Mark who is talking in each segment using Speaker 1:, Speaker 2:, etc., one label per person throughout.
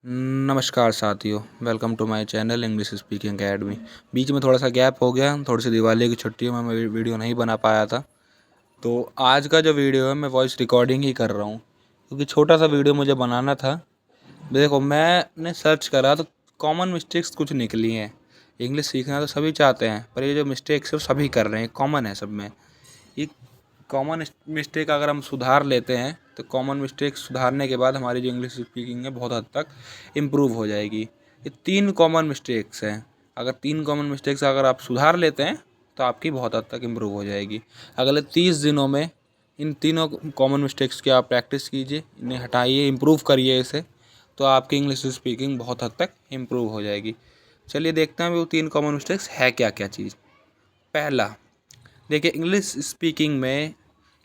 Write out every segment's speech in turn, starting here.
Speaker 1: नमस्कार साथियों, welcome to my channel English speaking academy. बीच में थोड़ा सा गैप हो गया, थोड़ी सी दिवाली की छुट्टियों में मैं वीडियो नहीं बना पाया था। तो आज का जो वीडियो है मैं वॉइस रिकॉर्डिंग ही कर रहा हूँ, क्योंकि छोटा सा वीडियो मुझे बनाना था। देखो, मैंने सर्च करा तो कॉमन मिस्टेक्स कुछ निकली हैं। इंग्लिश सीखना तो सभी चाहते हैं, पर ये जो मिस्टेक्स है सभी कर रहे हैं, कॉमन है सब में। ये कॉमन मिस्टेक अगर हम सुधार लेते हैं तो कॉमन मिस्टेक सुधारने के बाद हमारी जो इंग्लिश स्पीकिंग है बहुत हद तक इम्प्रूव हो जाएगी। ये 3 कॉमन मिस्टेक्स हैं। अगर 3 कॉमन मिस्टेक्स अगर आप सुधार लेते हैं तो आपकी बहुत हद तक इम्प्रूव हो जाएगी। अगले 30 दिनों में इन तीनों कॉमन मिस्टेक्स की आप प्रैक्टिस कीजिए, इन्हें हटाइए, इम्प्रूव करिए इसे, तो आपकी इंग्लिश स्पीकिंग बहुत हद तक इम्प्रूव हो जाएगी। चलिए देखते हैं वो 3 कॉमन मिस्टेक्स है क्या क्या चीज़। पहला, देखिए,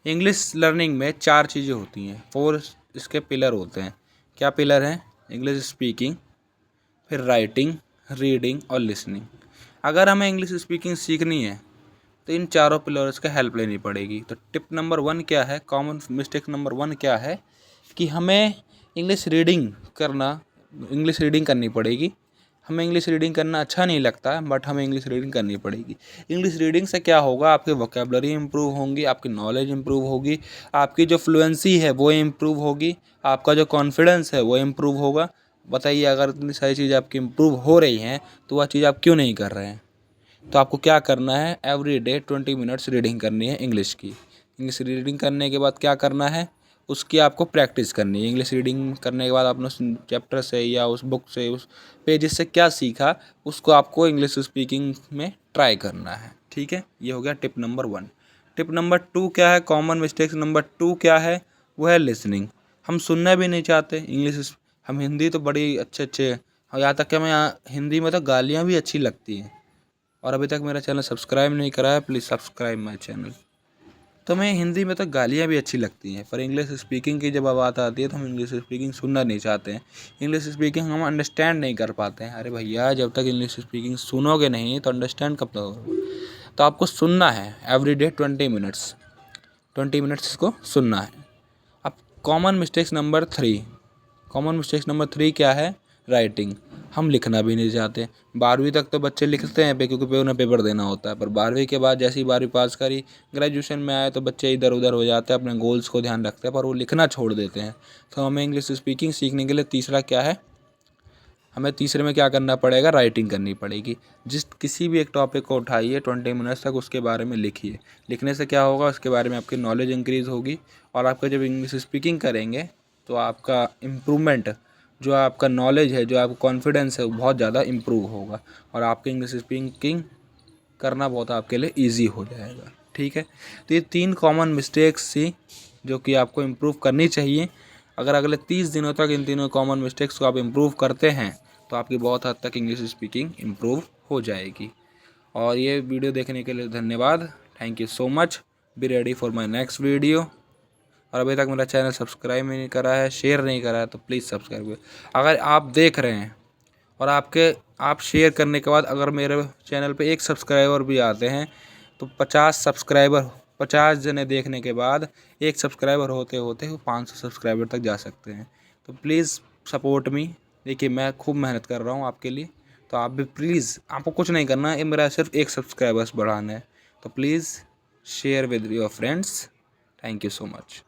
Speaker 1: इंग्लिश लर्निंग में 4 चीज़ें होती हैं, 4 इसके पिलर होते हैं। क्या पिलर हैं? इंग्लिश स्पीकिंग, फिर राइटिंग, रीडिंग और लिसनिंग। अगर हमें इंग्लिश स्पीकिंग सीखनी है तो इन चारों पिलर्स का हेल्प लेनी पड़ेगी। तो टिप नंबर 1 क्या है, कॉमन मिस्टेक नंबर 1 क्या है कि हमें इंग्लिश रीडिंग करनी पड़ेगी। हमें इंग्लिश रीडिंग करना अच्छा नहीं लगता, बट हमें इंग्लिश रीडिंग करनी पड़ेगी। इंग्लिश रीडिंग से क्या होगा, आपकी वोकेबलरी इंप्रूव होंगी, आपकी नॉलेज इंप्रूव होगी, आपकी जो फ्लुएंसी है वो इंप्रूव होगी, आपका जो कॉन्फिडेंस है वो इंप्रूव होगा। बताइए, अगर इतनी सारी चीज़ आपकी इंप्रूव हो रही हैं तो वह चीज़ आप क्यों नहीं कर रहे हैं? तो आपको क्या करना है, एवरी डे 20 मिनट्स रीडिंग करनी है इंग्लिश की। इंग्लिश रीडिंग करने के बाद क्या करना है, उसकी आपको प्रैक्टिस करनी है। इंग्लिश रीडिंग करने के बाद आपने उस चैप्टर से या उस बुक से, उस पेजेस से क्या सीखा, उसको आपको इंग्लिश स्पीकिंग में ट्राई करना है। ठीक है, ये हो गया टिप नंबर 1। टिप नंबर 2 क्या है, कॉमन मिस्टेक्स नंबर 2 क्या है, वो है लिसनिंग। हम सुनना भी नहीं चाहते इंग्लिश। हम हिंदी तो बड़ी अच्छे यहाँ तक कि हमें हिंदी में तो गालियाँ भी अच्छी लगती हैं। और अभी तक मेरा चैनल सब्सक्राइब नहीं करा है, प्लीज़ सब्सक्राइब माय चैनल। तो हमें हिंदी में तो गालियाँ भी अच्छी लगती हैं, पर इंग्लिश स्पीकिंग की जब बात आती है तो हम इंग्लिश स्पीकिंग सुनना नहीं चाहते हैं। इंग्लिश स्पीकिंग हम अंडरस्टैंड नहीं कर पाते हैं। अरे भैया, जब तक इंग्लिश स्पीकिंग सुनोगे नहीं तो अंडरस्टैंड कब तक होगा? तो आपको सुनना है एवरी डे 20 मिनट्स इसको सुनना है। अब कॉमन मिस्टेक्स नंबर 3 क्या है, राइटिंग। हम लिखना भी नहीं चाहते। 12वीं तक तो बच्चे लिखते हैं क्योंकि उन्हें पेपर देना होता है, पर 12वीं के बाद जैसे ही 12वीं पास करी, ग्रेजुएशन में आए तो बच्चे इधर उधर हो जाते हैं, अपने गोल्स को ध्यान रखते हैं पर वो लिखना छोड़ देते हैं। तो हमें इंग्लिश स्पीकिंग सीखने के लिए तीसरा क्या है, हमें तीसरे में क्या करना पड़ेगा, राइटिंग करनी पड़ेगी। किसी भी एक टॉपिक को उठाइए, 20 मिनट्स तक उसके बारे में लिखिए। लिखने से क्या होगा, उसके बारे में आपकी नॉलेज इंक्रीज़ होगी, और आपका जब इंग्लिश स्पीकिंग करेंगे तो आपका इम्प्रूवमेंट, जो आपका नॉलेज है, जो आपका कॉन्फिडेंस है, वो बहुत ज़्यादा इम्प्रूव होगा, और आपकी इंग्लिश स्पीकिंग करना बहुत आपके लिए ईजी हो जाएगा। ठीक है, तो ये 3 कॉमन मिस्टेक्स थी जो कि आपको इम्प्रूव करनी चाहिए। अगर अगले 30 दिनों तक इन तीनों कॉमन मिस्टेक्स को आप इम्प्रूव करते हैं तो आपकी बहुत हद तक इंग्लिश स्पीकिंग इम्प्रूव हो जाएगी। और ये वीडियो देखने के लिए धन्यवाद। Thank you so much. Be ready for my next video. और अभी तक मेरा चैनल सब्सक्राइब नहीं करा है, शेयर नहीं करा है, तो प्लीज़ सब्सक्राइब करें। अगर आप देख रहे हैं और आप शेयर करने के बाद अगर मेरे चैनल पे 1 सब्सक्राइबर भी आते हैं तो 50 जने देखने के बाद 1 सब्सक्राइबर होते होते वो 500 सब्सक्राइबर तक जा सकते हैं। तो प्लीज़ सपोर्ट मी। देखिए, मैं खूब मेहनत कर रहा हूँ आपके लिए, तो आप भी प्लीज़, आपको कुछ नहीं करना है, मेरा सिर्फ 1 सब्सक्राइबर्स बढ़ाना है। तो please share with your friends. Thank you so much.